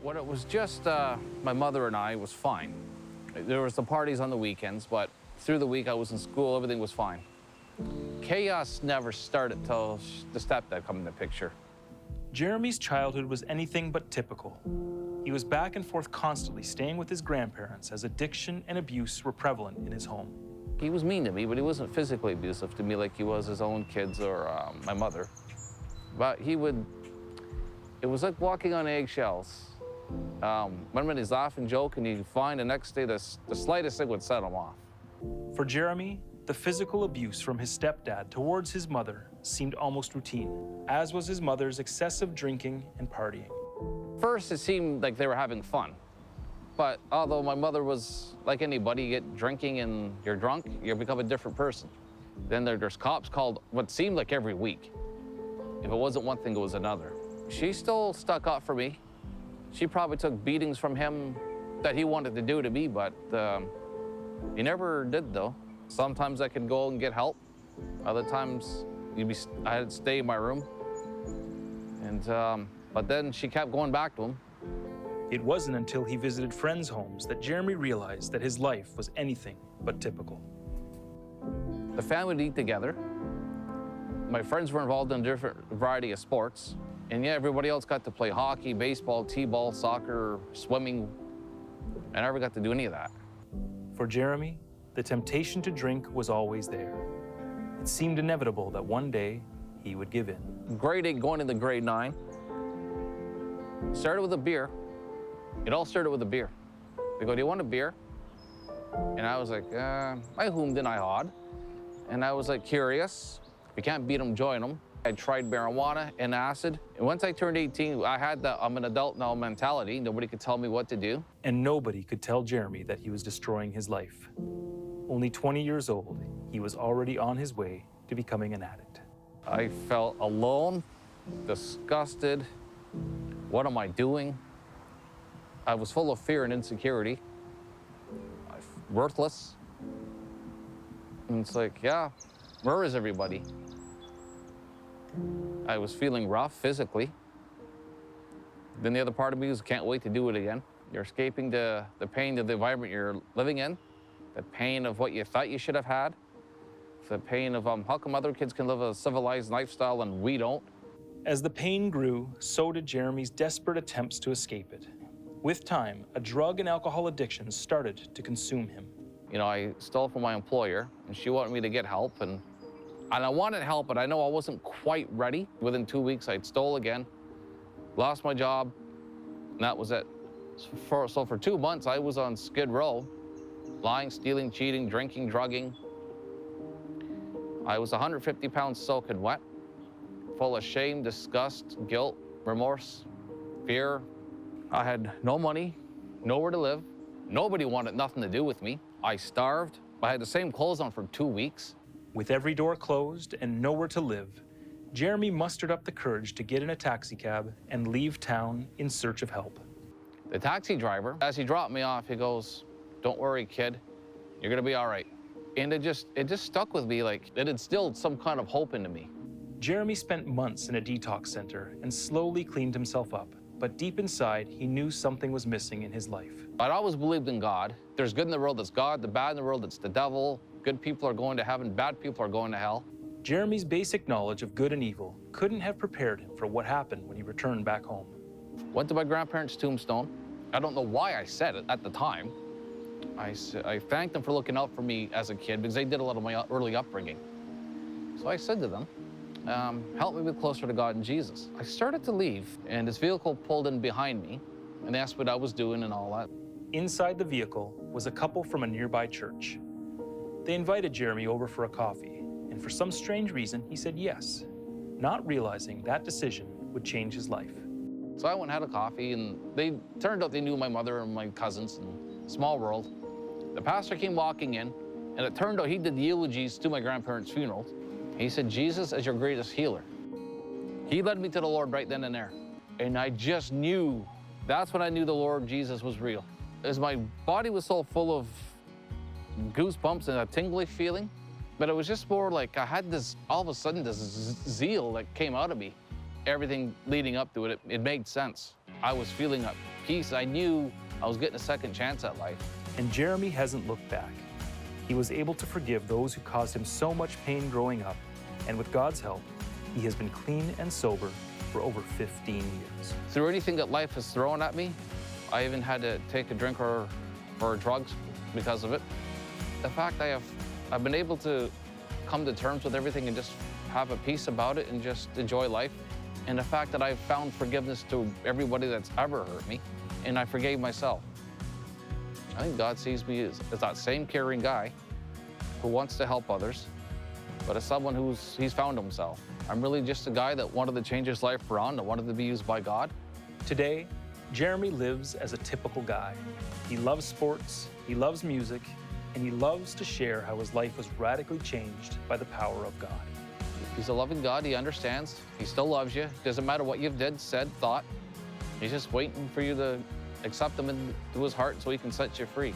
When it was just my mother and I, it was fine. There was the parties on the weekends, but through the week I was in school, everything was fine. Chaos never started till the stepdad come in the picture. Jeremy's childhood was anything but typical. He was back and forth constantly, staying with his grandparents as addiction and abuse were prevalent in his home. He was mean to me, but he wasn't physically abusive to me like he was his own kids or my mother. But it was like walking on eggshells. One minute he's laughing, joking, you find the next day the slightest thing would set him off. For Jeremy, the physical abuse from his stepdad towards his mother seemed almost routine, as was his mother's excessive drinking and partying. First, it seemed like they were having fun. But although my mother was like anybody, you get drinking and you're drunk, you become a different person. Then there's cops called what seemed like every week. If it wasn't one thing, it was another. She still stuck up for me. She probably took beatings from him that he wanted to do to me, but he never did, though. Sometimes I could go and get help. Other times, I had to stay in my room. And, but then she kept going back to him. It wasn't until he visited friends' homes that Jeremy realized that his life was anything but typical. The family would eat together. My friends were involved in a different variety of sports. And yeah, everybody else got to play hockey, baseball, t-ball, soccer, swimming. I never got to do any of that. For Jeremy, the temptation to drink was always there. It seemed inevitable that one day he would give in. Grade 8 going into grade 9. Started with a beer. It all started with a beer. They go, do you want a beer? And I was like, I whommed and I hawed. And I was like curious. If you can't beat them, join them. I tried marijuana and acid. And once I turned 18, I had the I'm an adult now mentality. Nobody could tell me what to do. And nobody could tell Jeremy that he was destroying his life. Only 20 years old, he was already on his way to becoming an addict. I felt alone, disgusted. What am I doing? I was full of fear and insecurity. Worthless. And it's like, yeah, where is everybody? I was feeling rough physically. Then the other part of me was, can't wait to do it again. You're escaping the pain of the environment you're living in, the pain of what you thought you should have had, the pain of how come other kids can live a civilized lifestyle and we don't. As the pain grew, so did Jeremy's desperate attempts to escape it. With time, a drug and alcohol addiction started to consume him. You know, I stole from my employer, and she wanted me to get help, and I wanted help, but I know I wasn't quite ready. Within 2 weeks, I'd stole again, lost my job, and that was it. So for 2 months, I was on Skid Row, lying, stealing, cheating, drinking, drugging. I was 150 pounds soaking wet, full of shame, disgust, guilt, remorse, fear. I had no money, nowhere to live. Nobody wanted nothing to do with me. I starved. I had the same clothes on for 2 weeks. With every door closed and nowhere to live, Jeremy mustered up the courage to get in a taxi cab and leave town in search of help. The taxi driver, as he dropped me off, he goes, "Don't worry, kid. You're gonna be all right." And it just stuck with me, like it instilled some kind of hope into me. Jeremy spent months in a detox center and slowly cleaned himself up. But deep inside, he knew something was missing in his life. I'd always believed in God. There's good in the world that's God, the bad in the world that's the devil. Good people are going to heaven, bad people are going to hell. Jeremy's basic knowledge of good and evil couldn't have prepared him for what happened when he returned back home. Went to my grandparents' tombstone. I don't know why I said it at the time. I thanked them for looking out for me as a kid because they did a lot of my early upbringing. So I said to them, help me be closer to God and Jesus. I started to leave, and this vehicle pulled in behind me and asked what I was doing and all that. Inside the vehicle was a couple from a nearby church. They invited Jeremy over for a coffee, and for some strange reason, he said yes, not realizing that decision would change his life. So I went and had a coffee, and they turned out they knew my mother and my cousins, and small world. The pastor came walking in, and it turned out he did the eulogies to my grandparents' funeral. He said, Jesus is your greatest healer. He led me to the Lord right then and there. And I just knew, that's when I knew the Lord Jesus was real. As my body was so full of goosebumps and a tingly feeling, but it was just more like I had this, all of a sudden, this zeal that came out of me. Everything leading up to it, it made sense. I was feeling at peace. I knew I was getting a second chance at life. And Jeremy hasn't looked back. He was able to forgive those who caused him so much pain growing up, and with God's help, he has been clean and sober for over 15 years. Through anything that life has thrown at me, I even had to take a drink or drugs because of it. The fact I've been able to come to terms with everything and just have a peace about it and just enjoy life. And the fact that I've found forgiveness to everybody that's ever hurt me, and I forgave myself. I think God sees me as that same caring guy who wants to help others, but as someone he's found himself. I'm really just a guy that wanted to change his life around, that wanted to be used by God. Today, Jeremy lives as a typical guy. He loves sports, he loves music, and he loves to share how his life was radically changed by the power of God. He's a loving God. He understands. He still loves you. Doesn't matter what you've did, said, thought. He's just waiting for you to accept him into his heart so he can set you free.